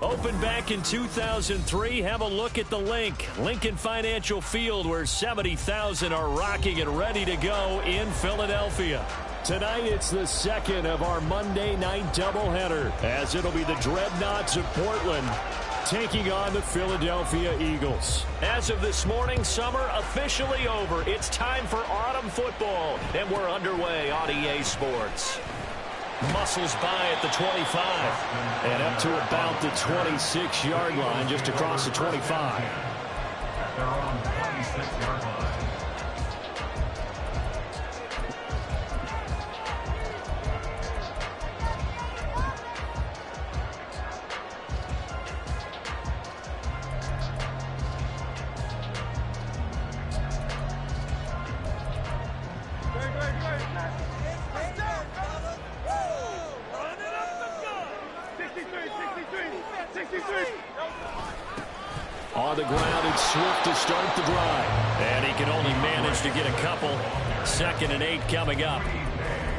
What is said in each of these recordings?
Opened back in 2003, have a look at the link. Lincoln Financial Field, where 70,000 are rocking and ready to go in Philadelphia. Tonight, it's the second of our Monday night doubleheader, as it'll be the Dreadnoughts of Portland taking on the Philadelphia Eagles. As of this morning, summer officially over. It's time for autumn football, and we're underway on EA Sports. Muscles by at the 25 and up to about the 26-yard line, just across the 25. They're on the 26-yard line. On the ground, it's Swift to start the drive. And he can only manage to get a couple. 2nd and 8 coming up.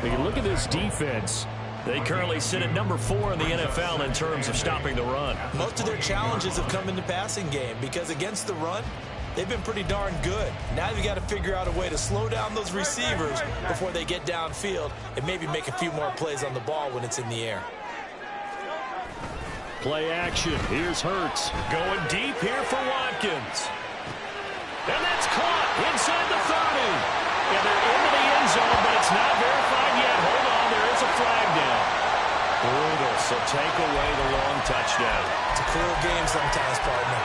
When you look at this defense, they currently sit at number 4 in the NFL in terms of stopping the run. Most of their challenges have come in the passing game because against the run, they've been pretty darn good. Now you've got to figure out a way to slow down those receivers before they get downfield and maybe make a few more plays on the ball when it's in the air. Play action. Here's Hurts. Going deep here for Watkins. And that's caught inside the 30. And they're into the end zone, but it's not verified yet. Hold on, there is a flag down. Brutal, so take away the long touchdown. It's a cruel game sometimes, partner.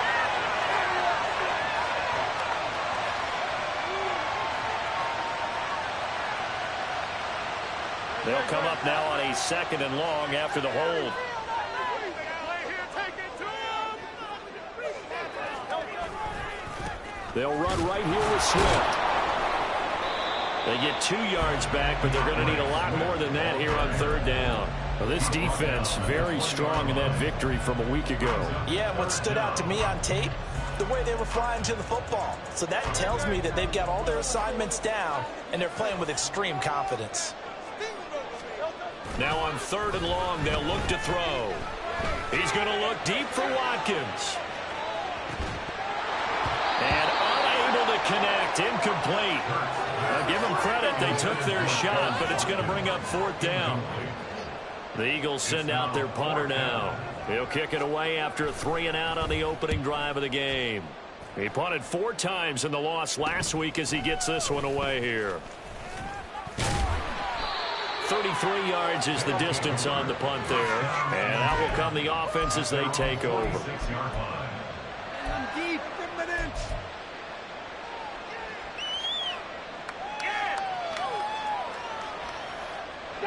They'll come up now on a 2nd and long after the hold. They'll run right here with Swift. They get 2 yards back, but they're going to need a lot more than that here on 3rd down. Well, this defense very strong in that victory from a week ago. Yeah, what stood out to me on tape, the way they were flying to the football. So that tells me that they've got all their assignments down, and they're playing with extreme confidence. Now on 3rd and long, they'll look to throw. He's going to look deep for Watkins. And unable to connect, incomplete. Now give them credit, they took their shot, but it's going to bring up 4th down. The Eagles send out their punter now. He'll kick it away after a 3-and-out on the opening drive of the game. He punted 4 times in the loss last week as he gets this one away here. 33 yards is the distance on the punt there. And out will come the offense as they take over.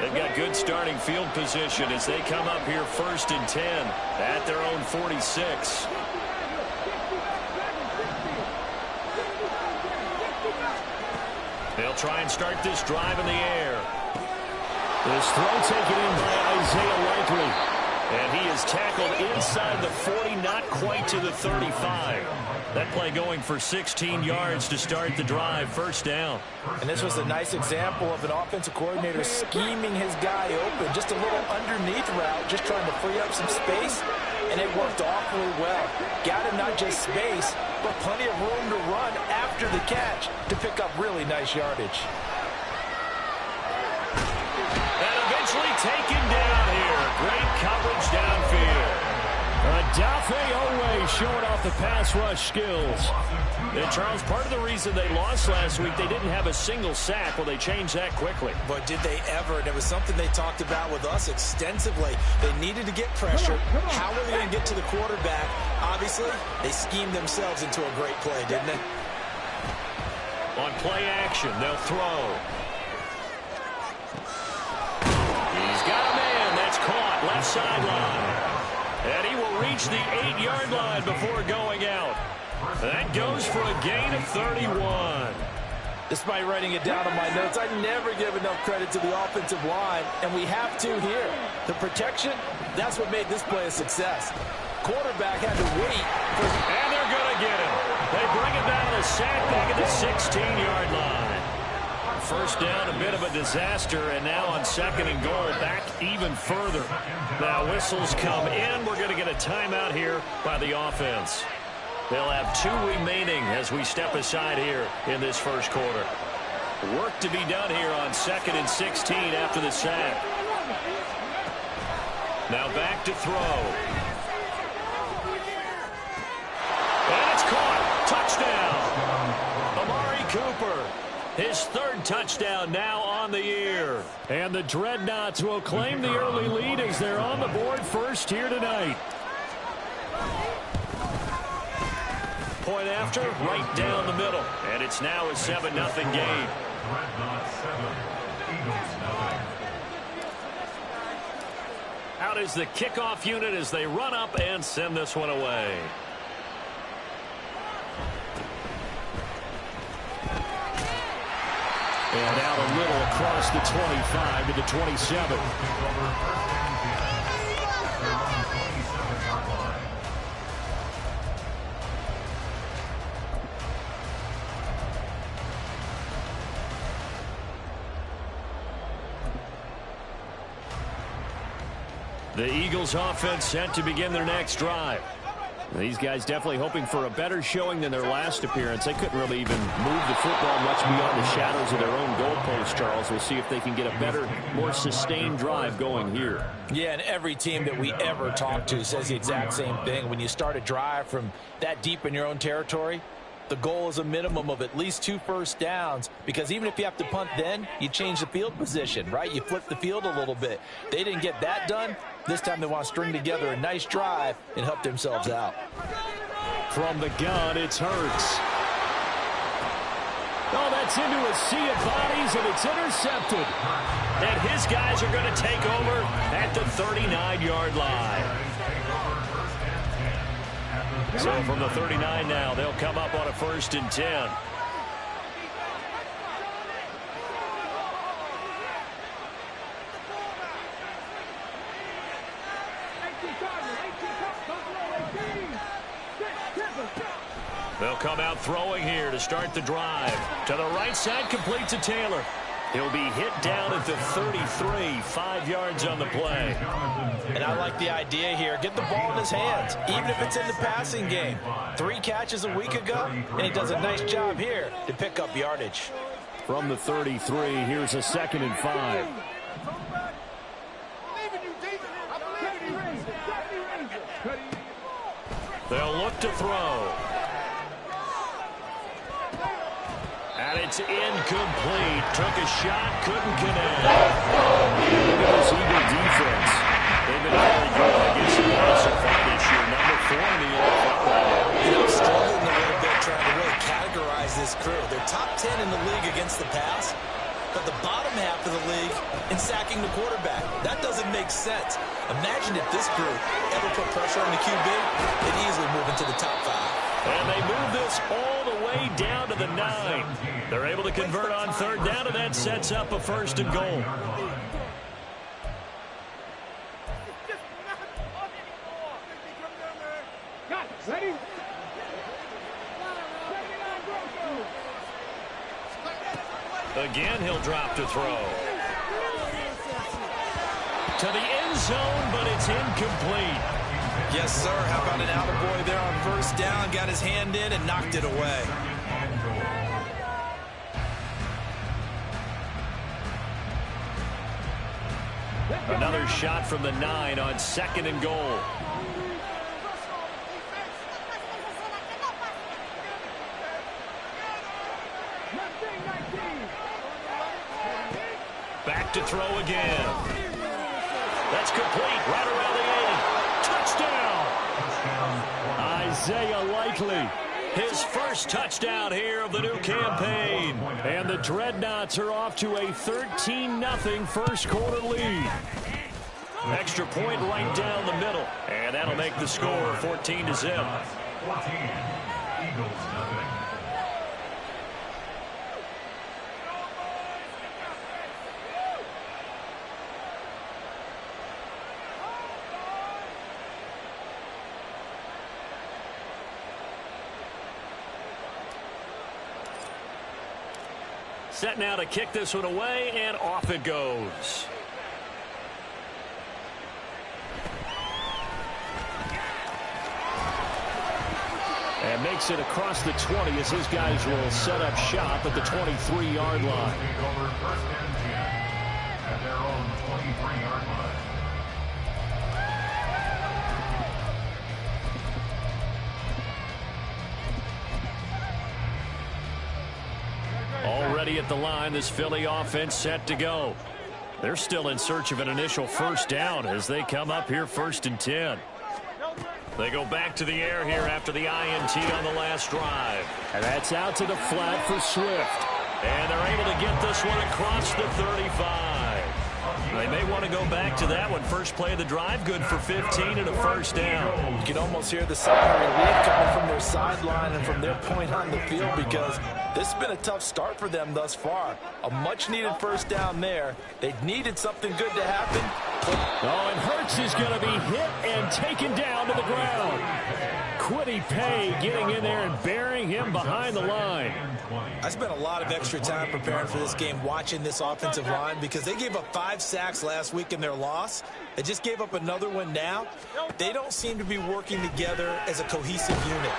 They've got good starting field position as they come up here 1st and 10 at their own 46. They'll try and start this drive in the air. This throw taken in by Isaiah Likely. And he is tackled inside the 40, not quite to the 35. That play going for 16 yards to start the drive, 1st down. And this was a nice example of an offensive coordinator scheming his guy open. Just a little underneath route, just trying to free up some space, and it worked awfully well. Got him not just space, but plenty of room to run after the catch to pick up really nice yardage. And eventually taken down here. Great coverage downfield. Odafe Oweh showing off the pass rush skills. And Charles, part of the reason they lost last week, they didn't have a single sack. Well, they changed that quickly. But did they ever? And it was something they talked about with us extensively. They needed to get pressure. How were they going to get to the quarterback? Obviously, they schemed themselves into a great play, didn't they? On play action, they'll throw. He's got a man. That's caught left sideline. And he will reach the 8-yard line before going out. That goes for a gain of 31. Despite writing it down on my notes, I never give enough credit to the offensive line, and we have to here. The protection, that's what made this play a success. Quarterback had to wait. And they're going to get him. They bring it down a sack back at the 16-yard line. first down, a bit of a disaster, and now on second and goal, back even further. Now whistles come in. We're going to get a timeout here by the offense. They'll have 2 remaining as we step aside here in this first quarter. Work to be done here on 2nd and 16 after the sack. Now back to throw. And it's caught. Touchdown. Amari Cooper. His 3rd touchdown now on the year. And the Dreadnoughts will claim the early lead as they're on the board first here tonight. Point after, right down the middle. And it's now a 7-0 game. Out is the kickoff unit as they run up and send this one away. And out a little across the 25 to the 27. The Eagles offense set to begin their next drive. These guys definitely hoping for a better showing than their last appearance. They couldn't really even move the football much beyond the shadows of their own goalpost, Charles. We'll see if they can get a better, more sustained drive going here. Yeah, and every team that we ever talk to says the exact same thing. When you start a drive from that deep in your own territory, the goal is a minimum of at least 2 first downs, because even if you have to punt then, you change the field position, right? You flip the field a little bit. They didn't get that done. This time they want to string together a nice drive and help themselves out. From the gun, it's Hurts. Oh, that's into a sea of bodies, and it's intercepted. And his guys are going to take over at the 39-yard line. So from the 39 now, they'll come up on a 1st and 10. They'll come out throwing here to start the drive. To the right side, complete to Taylor. He'll be hit down at the 33, 5 yards on the play. And I like the idea here. Get the ball in his hands, even if it's in the passing game. 3 catches a week ago, and he does a nice job here to pick up yardage. From the 33, here's a 2nd and 5. They'll look to throw. And it's incomplete. Took a shot, couldn't connect. Look at this Eagle defense. They've been very good against the run so far this year. Number 4 in the NFL right now. You know, struggling a little bit trying to really categorize this crew. They're top 10 in the league against the pass, but the bottom half of the league in sacking the quarterback. That doesn't make sense. Imagine if this group ever put pressure on the QB, they'd easily move into the top 5. And they move this all the way down to the 9. They're able to convert on 3rd down, and that sets up a 1st and goal. Ready? Again, he'll drop to throw. To the end zone, but it's incomplete. Yes, sir. How about an attaboy there on 1st down? Got his hand in and knocked it away. Another shot from the 9 on 2nd and goal. Back to throw again. That's complete right around the 8. Touchdown! Isaiah Likely. His first touchdown here of the new campaign. And the Dreadnoughts are off to a 13-0 first quarter lead. Extra point right down the middle. And that'll make the score 14-0. 14, Eagles nothing. Set now to kick this one away, and off it goes. And makes it across the 20 as his guys will set up shop at the 23-yard line. First and 10 at their own 23-yard line. Already at the line, this Philly offense set to go. They're still in search of an initial first down as they come up here 1st and 10. They go back to the air here after the INT on the last drive. And that's out to the flat for Swift. And they're able to get this one across the 35. They may want to go back to that one. First play of the drive, good for 15 and a first down. You can almost hear the sigh of relief coming from their sideline and from their point on the field because this has been a tough start for them thus far. A much-needed first down there. They needed something good to happen. Oh, and Hurts is going to be hit and taken down to the ground. Kwity Paye getting in there and burying him behind the line. I spent a lot of extra time preparing for this game watching this offensive line because they gave up 5 sacks last week in their loss. They just gave up another one now. They don't seem to be working together as a cohesive unit.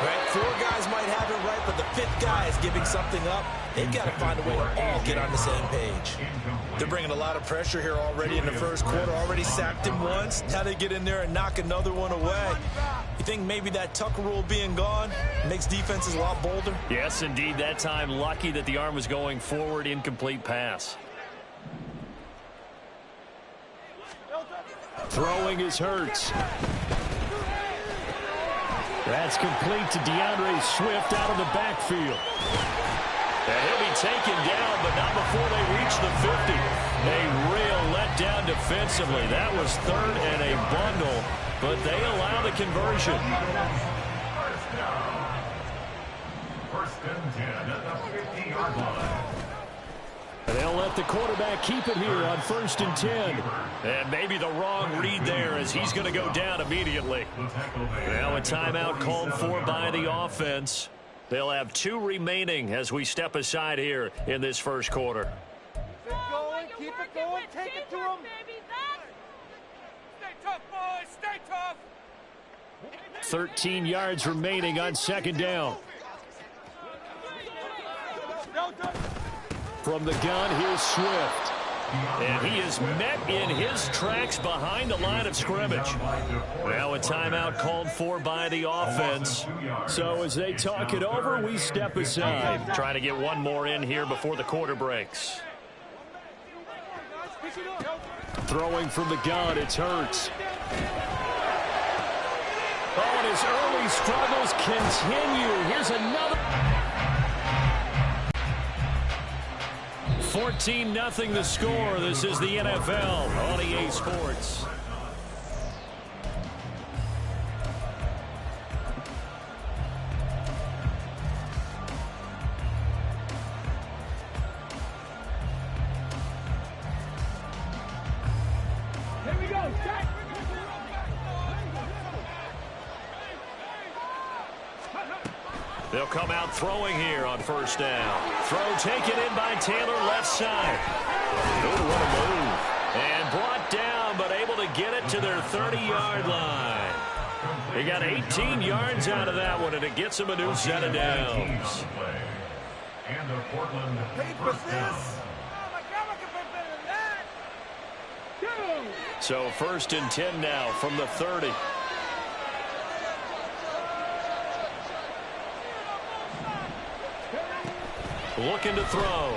Right? 4 guys might have it right, but the 5th guy is giving something up. They've got to find a way to all get on the same page. They're bringing a lot of pressure here already in the first quarter. Already sacked him once. Now they get in there and knock another one away. You think maybe that Tucker rule being gone makes defenses a lot bolder? Yes, indeed. That time lucky that the arm was going forward. Incomplete pass. Throwing is Hurts. That's complete to DeAndre Swift out of the backfield. And he'll be taken down, but not before they reach the 50. A real letdown defensively. That was 3rd and a bundle, but they allow the conversion. First and 10 at the 50-yard line. And they'll let the quarterback keep it here on 1st and 10. And maybe the wrong read there as he's going to go down immediately. Now a timeout called for by the offense. They'll have 2 remaining as we step aside here in this first quarter. Keep it going, keep it going, take it to him. Stay tough, boys, stay tough. 13 yards remaining on 2nd down. From the gun, here's Swift. And he is met in his tracks behind the line of scrimmage. Now a timeout called for by the offense. So as they talk it over, we step aside. Trying to get one more in here before the quarter breaks. Throwing from the gun, it's Hurts. Oh, and his early struggles continue. Here's another. 14-0 the score. This is the NFL on EA Sports. Here we go, set. They'll come out throwing here on 1st down. Throw taken in by Taylor, left side. Oh, what a move. And brought down, but able to get it to their 30-yard line. He got 18 yards out of that one, and it gets him a new set of downs. And the Portland first down. So 1st and 10 now from the 30. Looking to throw.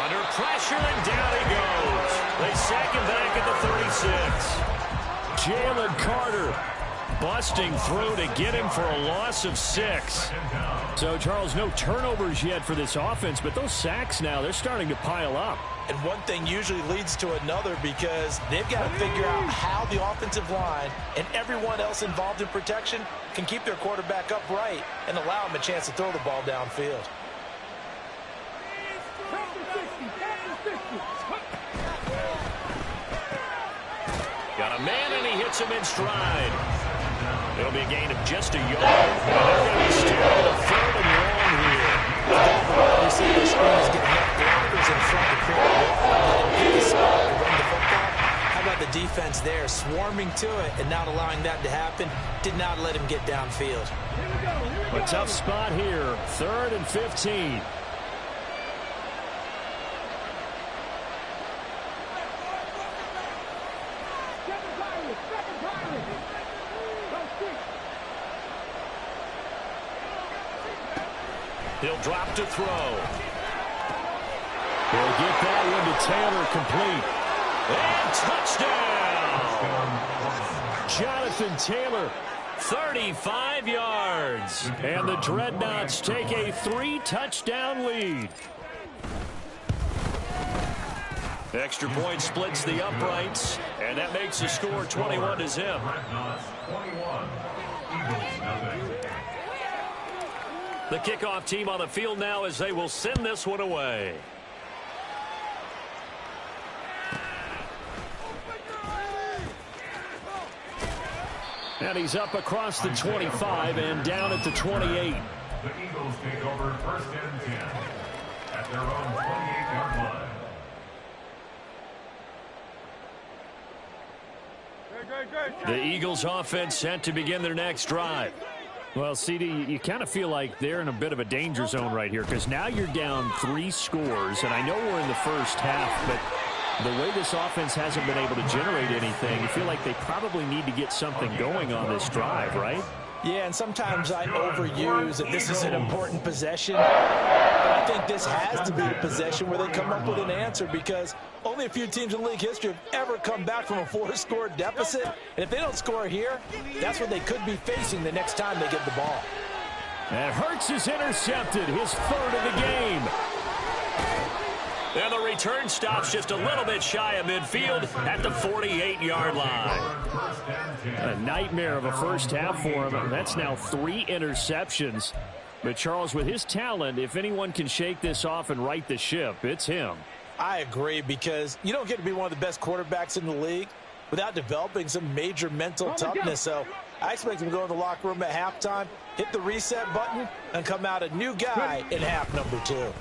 Under pressure, and down he goes. They sack him back at the 36. Jalen Carter busting through to get him for a loss of 6. So, Charles, no turnovers yet for this offense, but those sacks now, they're starting to pile up. And one thing usually leads to another because they've got to figure out how the offensive line and everyone else involved in protection can keep their quarterback upright and allow him a chance to throw the ball downfield. Got a man, and he hits him in stride. It'll be a gain of just a yard. And they're going to be still 3rd and long here. Receivers screen is getting enough blockers in front to create a wall and let him pick a spot to run the football. How about the defense there, swarming to it and not allowing that to happen? Did not let him get downfield. A tough spot here, 3rd and 15. He'll drop to throw. He'll get that one to Taylor, complete. And touchdown! Jonathan Taylor, 35 yards. And the Dreadnoughts take a 3-touchdown lead. Extra point splits the uprights, and that makes the score 21-0. The kickoff team on the field now as they will send this one away. And he's up across the 25 and down at the 28. The Eagles take over 1st and 10 at their own 28-yard line. The Eagles offense set to begin their next drive. Well, CD, you kind of feel like they're in a bit of a danger zone right here because now you're down 3 scores, and I know we're in the first half, but the way this offense hasn't been able to generate anything, you feel like they probably need to get something going on this drive, right? Yeah, and sometimes I overuse that this is an important possession. But I think this has to be the possession where they come up with an answer because only a few teams in league history have ever come back from a 4-score deficit. And if they don't score here, that's what they could be facing the next time they get the ball. And Hurts is intercepted, his 3rd of the game. And the return stops just a little bit shy of midfield at the 48-yard line. A nightmare of a first half for him. That's now 3 interceptions. But Charles, with his talent, if anyone can shake this off and right the ship, it's him. I agree because you don't get to be one of the best quarterbacks in the league without developing some major mental toughness. So I expect him to go in the locker room at halftime, hit the reset button, and come out a new guy in half number 2.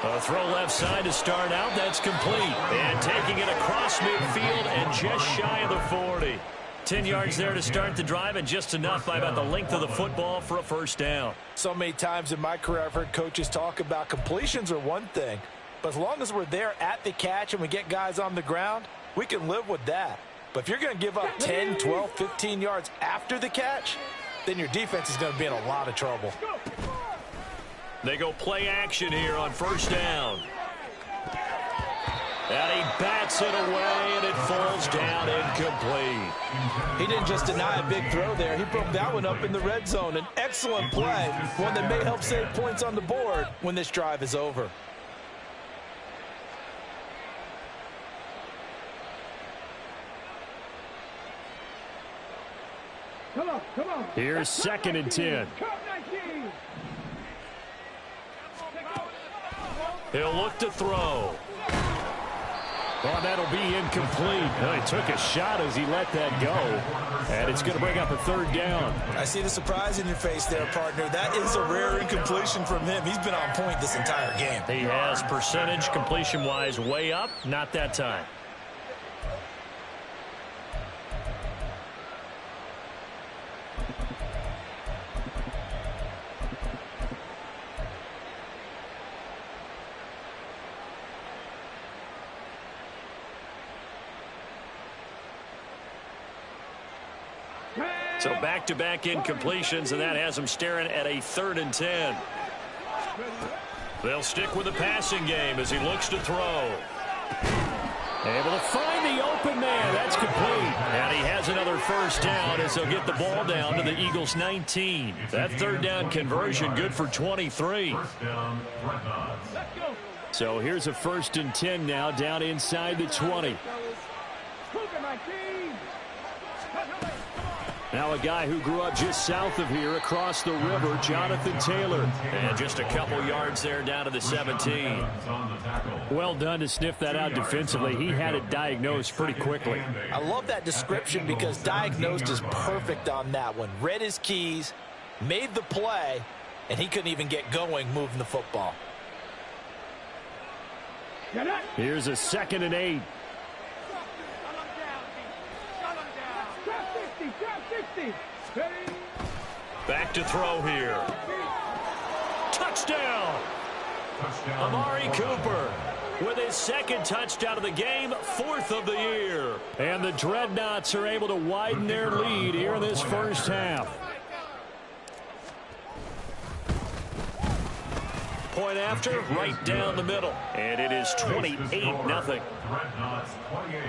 A throw left side to start out. That's complete. And taking it across midfield and just shy of the 40. 10 yards there to start the drive and just enough by about the length of the football for a first down. So many times in my career I've heard coaches talk about completions are one thing. But as long as we're there at the catch and we get guys on the ground, we can live with that. But if you're going to give up 10, 12, 15 yards after the catch, then your defense is going to be in a lot of trouble. They go play action here on first down. And he bats it away, and it falls down incomplete. He didn't just deny a big throw there. He broke that one up in the red zone. An excellent play, one that may help save points on the board when this drive is over. Come on. Here's 2nd and 10. He'll look to throw. Well, that'll be incomplete. Well, he took a shot as he let that go. And it's going to bring up a 3rd down. I see the surprise in your face there, partner. That is a rare incompletion from him. He's been on point this entire game. He has percentage completion-wise way up. Not that time. So back-to-back incompletions, and that has them staring at a 3rd and 10. They'll stick with the passing game as he looks to throw. Able to find the open man. That's complete. And he has another first down as they'll get the ball down to the Eagles' 19. That 3rd down conversion good for 23. First down, Dreadnoughts. So here's a 1st and 10 now down inside the 20. Now a guy who grew up just south of here across the river, Jonathan Taylor. And just a couple yards there down to the 17. Well done to sniff that out defensively. He had it diagnosed pretty quickly. I love that description because diagnosed is perfect on that one. Read his keys, made the play, and he couldn't even get going moving the football. Here's a 2nd and 8. Back to throw here. Touchdown! Amari Cooper with his 2nd touchdown of the game, 4th of the year. And the Dreadnoughts are able to widen their lead here in this first half. Point after, right down the middle. And it is 28-0. Dreadnoughts 28,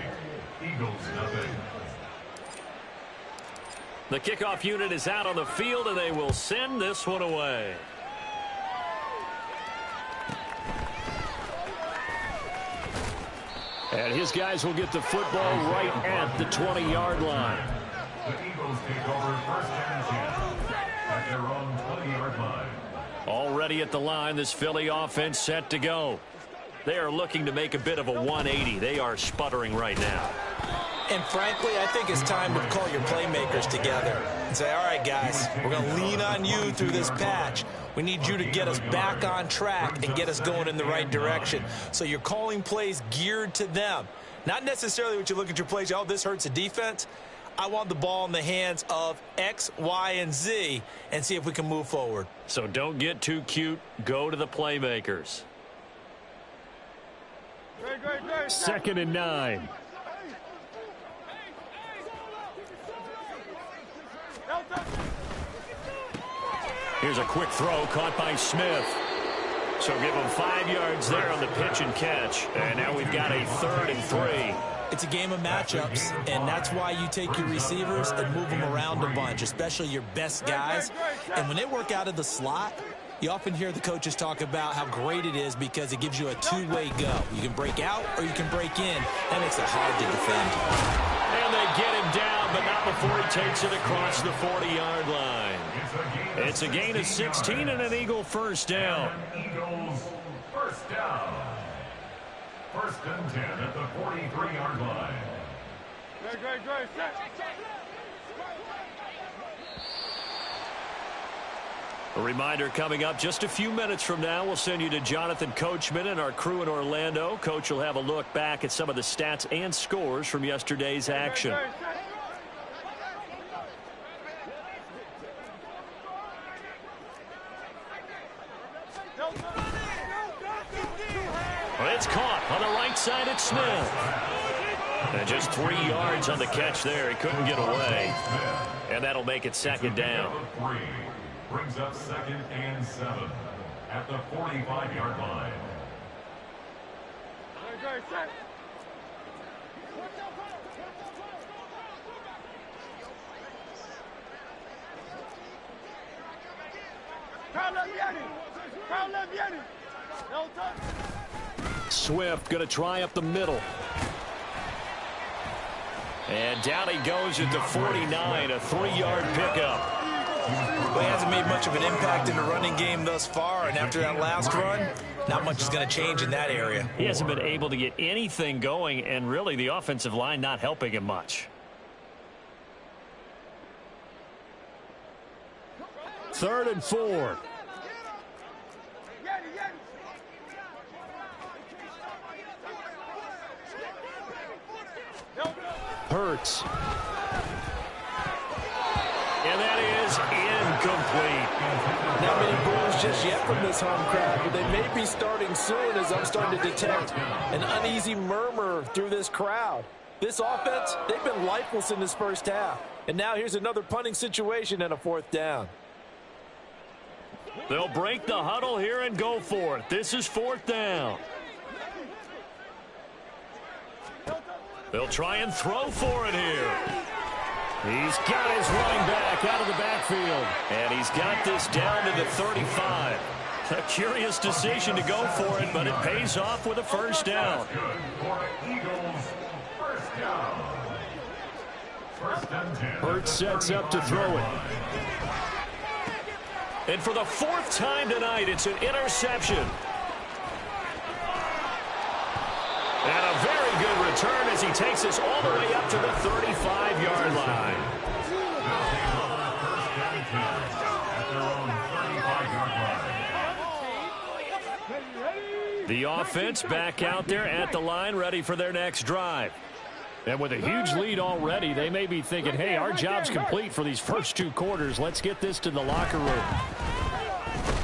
Eagles nothing. The kickoff unit is out on the field, and they will send this one away. And his guys will get the football right at the 20-yard line. The Eagles take over 1st and 10 at their own 20-yard line. Already at the line, this Philly offense set to go. They are looking to make a bit of a 180. They are sputtering right now. And frankly, I think it's time to call your playmakers together and say, all right, guys, we're going to lean on you through this patch. We need you to get us back on track and get us going in the right direction. So you're calling plays geared to them. Not necessarily what you look at your plays, oh, this hurts the defense. I want the ball in the hands of X, Y, and Z and see if we can move forward. So don't get too cute. Go to the playmakers. 2nd and 9. Here's a quick throw caught by Smith. So give him 5 yards there on the pitch and catch. And now we've got a 3rd and 3. It's a game of matchups, and that's why you take your receivers and move them around a bunch, especially your best guys. And when they work out of the slot, you often hear the coaches talk about how great it is because it gives you a two-way go. You can break out or you can break in. That makes it hard to defend. And they get him down, but not before he takes it across the 40-yard line. It's a gain of 16 and an Eagle first down. Eagles first down. 1st and 10 at the 43-yard line. A reminder coming up just a few minutes from now. We'll send you to Jonathan Coachman and our crew in Orlando. Coach will have a look back at some of the stats and scores from yesterday's action. It's caught on the right side at Smith. And just 3 yards on the catch there. He couldn't get away. And that'll make it 2nd down. Brings up 2nd and 7 at the 45-yard line. Swift going to try up the middle. And down he goes at the 49, a 3-yard pickup. Well, he hasn't made much of an impact in the running game thus far, and after that last run, not much is going to change in that area. He hasn't been able to get anything going, and really the offensive line not helping him much. 3rd and 4. Hurts. And that is incomplete. Not many goals just yet from this home crowd, but they may be starting soon as I'm starting to detect an uneasy murmur through this crowd. This offense, they've been lifeless in this first half. And now here's another punting situation and a 4th down. They'll break the huddle here and go for it. This is 4th down. They'll try and throw for it here. He's got his running back out of the backfield. And he's got this down to the 35. A curious decision to go for it, but it pays off with a first down. Hurts sets up to throw it. And for the 4th time tonight, it's an interception. And a very good return as he takes us all the way up to the 35-yard line. The offense back out there at the line, ready for their next drive. And with a huge lead already, they may be thinking, hey, our job's complete for these first 2 quarters. Let's get this to the locker room.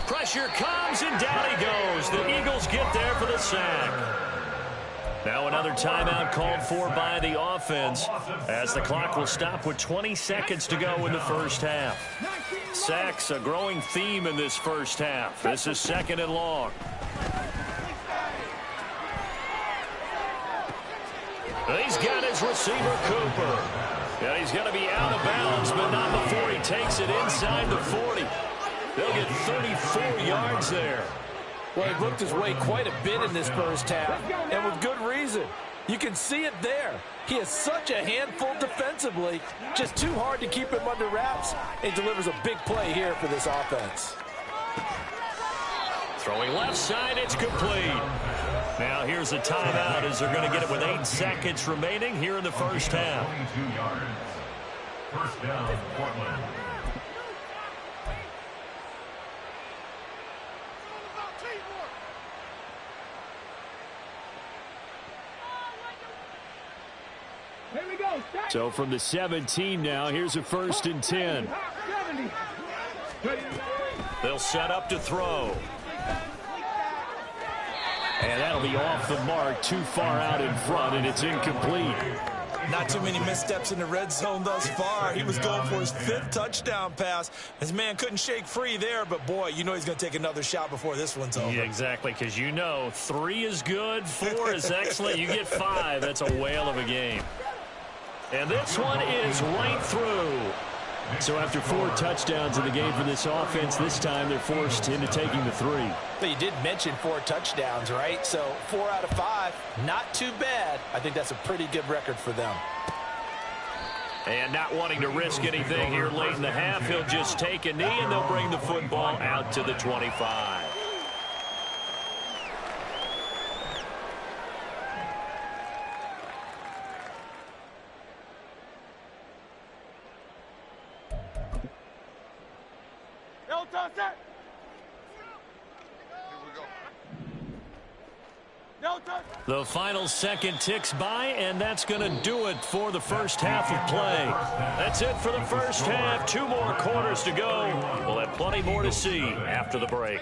Pressure comes, and down he goes. The Eagles get there for the sack. Now another timeout called for by the offense as the clock will stop with 20 seconds to go in the first half. Sacks, a growing theme in this first half. This is 2nd and long. He's got his receiver, Cooper. And he's going to be out of bounds, but not before he takes it inside the 40. They'll get 34 yards there. Well, he worked his way quite a bit in this first half, and with good reason. You can see it there. He is such a handful defensively, just too hard to keep him under wraps. He delivers a big play here for this offense. Throwing left side, it's complete. Now here's a timeout as they're going to get it with 8 seconds remaining here in the first half. 22 yards. First down, Portland. Here we go. So from the 17 now, here's a 1st and 10. They'll set up to throw. And that'll be off the mark, too far out in front, and it's incomplete. Not too many missteps in the red zone thus far. He was going for his 5th touchdown pass. His man couldn't shake free there, but boy, you know he's going to take another shot before this one's over. Yeah, exactly, because you know 3 is good, 4 is excellent. You get 5, that's a whale of a game. And this one is right through. So after 4 touchdowns in the game for this offense, this time they're forced into taking the 3. But you did mention 4 touchdowns, right? So 4 out of 5, not too bad. I think that's a pretty good record for them. And not wanting to risk anything here late in the half, he'll just take a knee and they'll bring the football out to the 25. The final second ticks by, and that's going to do it for the first half of play. That's it for the first half. 2 more quarters to go. We'll have plenty more to see after the break.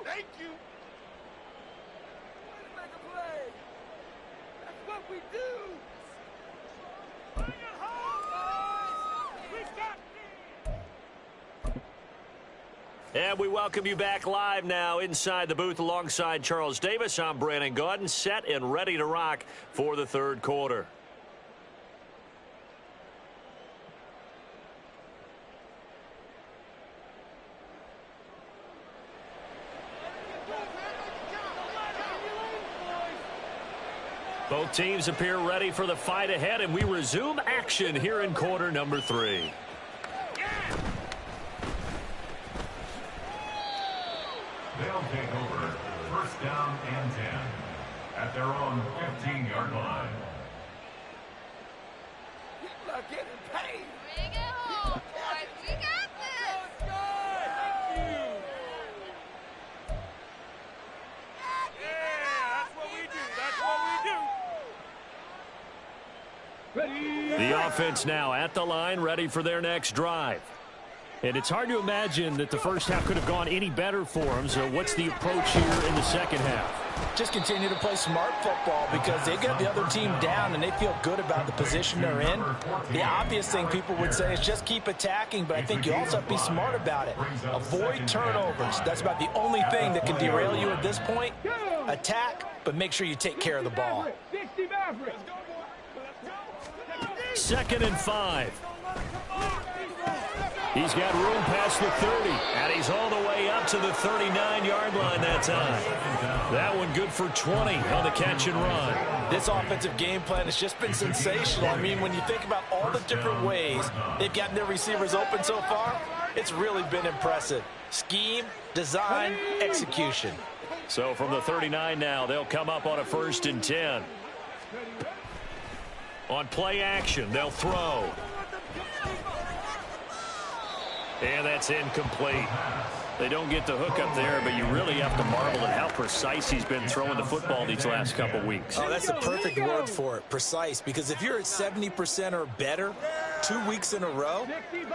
Thank you. That's what we do. And we welcome you back live now inside the booth alongside Charles Davis. I'm Brandon Gaudin, set and ready to rock for the 3rd quarter. Both teams appear ready for the fight ahead, and we resume action here in quarter number 3. They'll take over 1st down and 10 at their own 15-yard line. People are getting paid. Bring it home, boys. We got this. Yeah, that's what we do. That's what we do. The offense now at the line, ready for their next drive. And it's hard to imagine that the first half could have gone any better for them. So what's the approach here in the second half? Just continue to play smart football because they got the other team down and they feel good about the position they're in. The obvious thing people would say is just keep attacking, but I think you also have to be smart about it. Avoid turnovers. That's about the only thing that can derail you at this point. Attack, but make sure you take care of the ball. 60 Mavericks. 2nd and 5. He's got room past the 30, and he's all the way up to the 39-yard line that time. That one good for 20 on the catch and run. This offensive game plan has just been sensational. I mean, when you think about all the different ways they've gotten their receivers open so far, it's really been impressive. Scheme, design, execution. So from the 39 now, they'll come up on a 1st and 10. On play action, they'll throw. And that's incomplete. They don't get the hook up there, but you really have to marvel at how precise he's been throwing the football these last couple weeks. Oh, that's the perfect word for it, precise, because if you're at 70% or better 2 weeks in a row,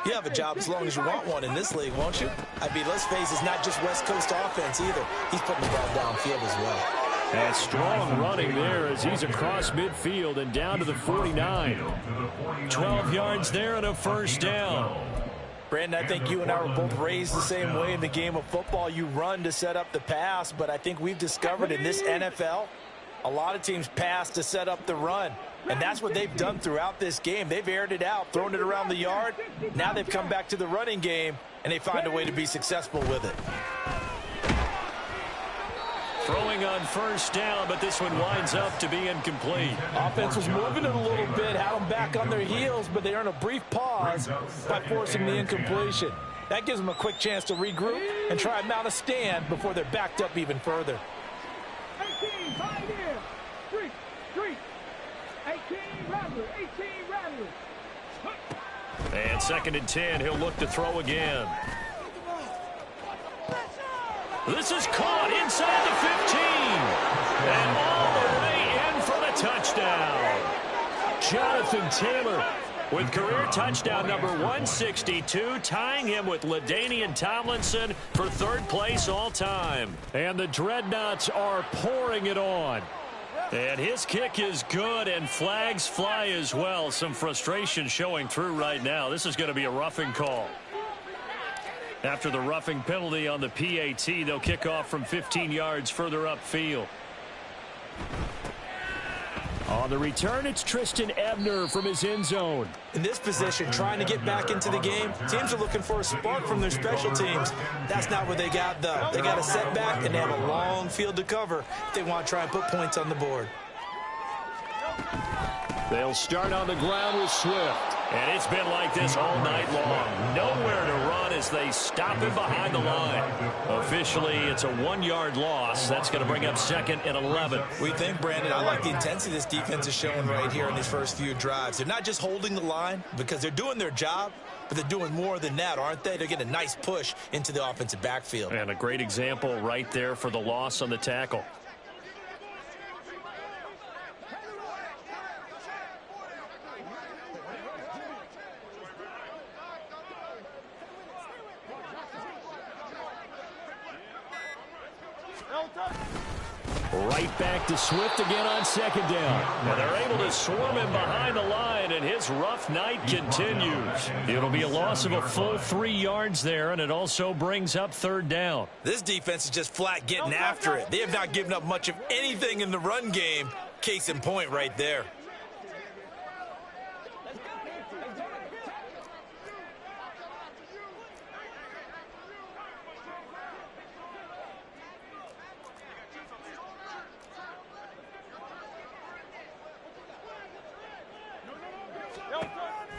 you have a job as long as you want one in this league, won't you? I mean, let's face it, it's not just West Coast offense either. He's putting the ball downfield as well. And strong running there as he's across midfield and down to the 49. 12 yards there and a first down. Brandon, I think you and I were both raised the same way in the game of football. You run to set up the pass, but I think we've discovered in this NFL, a lot of teams pass to set up the run. And that's what they've done throughout this game. They've aired it out, thrown it around the yard. Now they've come back to the running game, and they find a way to be successful with it. Throwing on first down, but this one winds up to be incomplete. Offense was moving it a little bit, had them back on their heels, but they earned a brief pause by forcing the incompletion. That gives them a quick chance to regroup and try and mount a stand before they're backed up even further. 18, right here. Street. 18, Rattler. And 2nd and 10, he'll look to throw again. This is caught inside the 15. And all the way in for the touchdown. Jonathan Taylor with career touchdown number 162, tying him with LaDainian Tomlinson for 3rd place all time. And the Dreadnoughts are pouring it on. And his kick is good, and flags fly as well. Some frustration showing through right now. This is going to be a roughing call. After the roughing penalty on the PAT, they'll kick off from 15 yards further upfield. On the return, it's Tristan Ebner from his end zone. In this position, trying to get back into the game, teams are looking for a spark from their special teams. That's not what they got, though. They got a setback, and they have a long field to cover if they want to try and put points on the board. They'll start on the ground with Swift. And it's been like this all night long. Nowhere to run as they stop him behind the line. Officially, it's a 1-yard loss. That's going to bring up 2nd and 11. We think, Brandon, I like the intensity this defense is showing right here in these first few drives. They're not just holding the line because they're doing their job, but they're doing more than that, aren't they? They're getting a nice push into the offensive backfield. And a great example right there for the loss on the tackle. Right back to Swift again on 2nd down. And they're able to swarm him behind the line, and his rough night continues. It'll be a loss of a full 3 yards there, and it also brings up 3rd down. This defense is just flat getting after it. They have not given up much of anything in the run game. Case in point right there.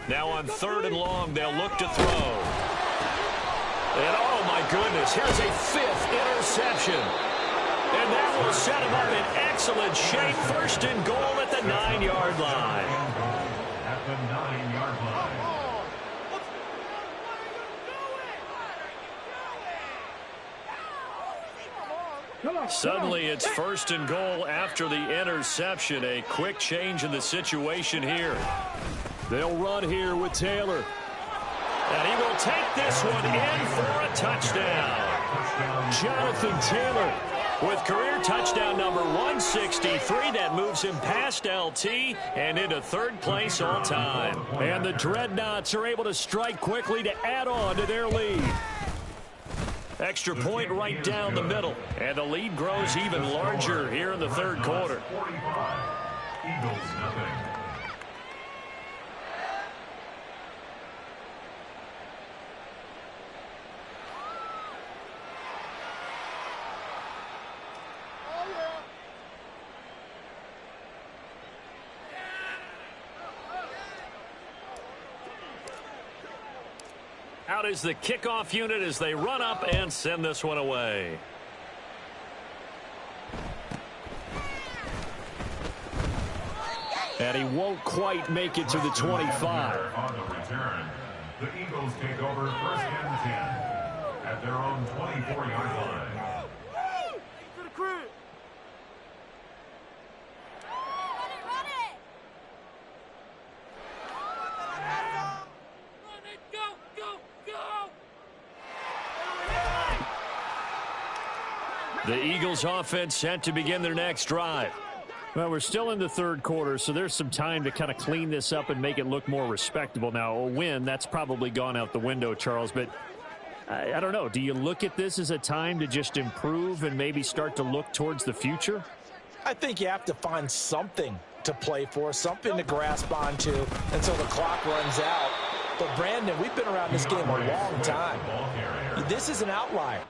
Now on 3rd and long, they'll look to throw. And oh my goodness, here's a 5th interception. And that will set him up in excellent shape. 1st and goal at the 9-yard line. At the 9-yard line. Suddenly it's 1st and goal after the interception. A quick change in the situation here. They'll run here with Taylor. And he will take this one in for a touchdown. Jonathan Taylor with career touchdown number 163. That moves him past LT and into 3rd place all time. And the Dreadnoughts are able to strike quickly to add on to their lead. Extra point right down the middle. And the lead grows even larger here in the 3rd quarter. 45. Eagles nothing. Out is the kickoff unit as they run up and send this one away. And he won't quite make it to the 25. On the return, the Eagles take over 1st and 10 at their own 24-yard line. To the crib. Run it. Run it. Go, go, go. The Eagles offense set to begin their next drive. Well, we're still in the third quarter, so there's some time to kind of clean this up and make it look more respectable. Now, a win, that's probably gone out the window, Charles, but I don't know. Do you look at this as a time to just improve and maybe start to look towards the future? I think you have to find something to play for, something to grasp onto until the clock runs out. But, Brandon, we've been around this game a long time. This is an outlier.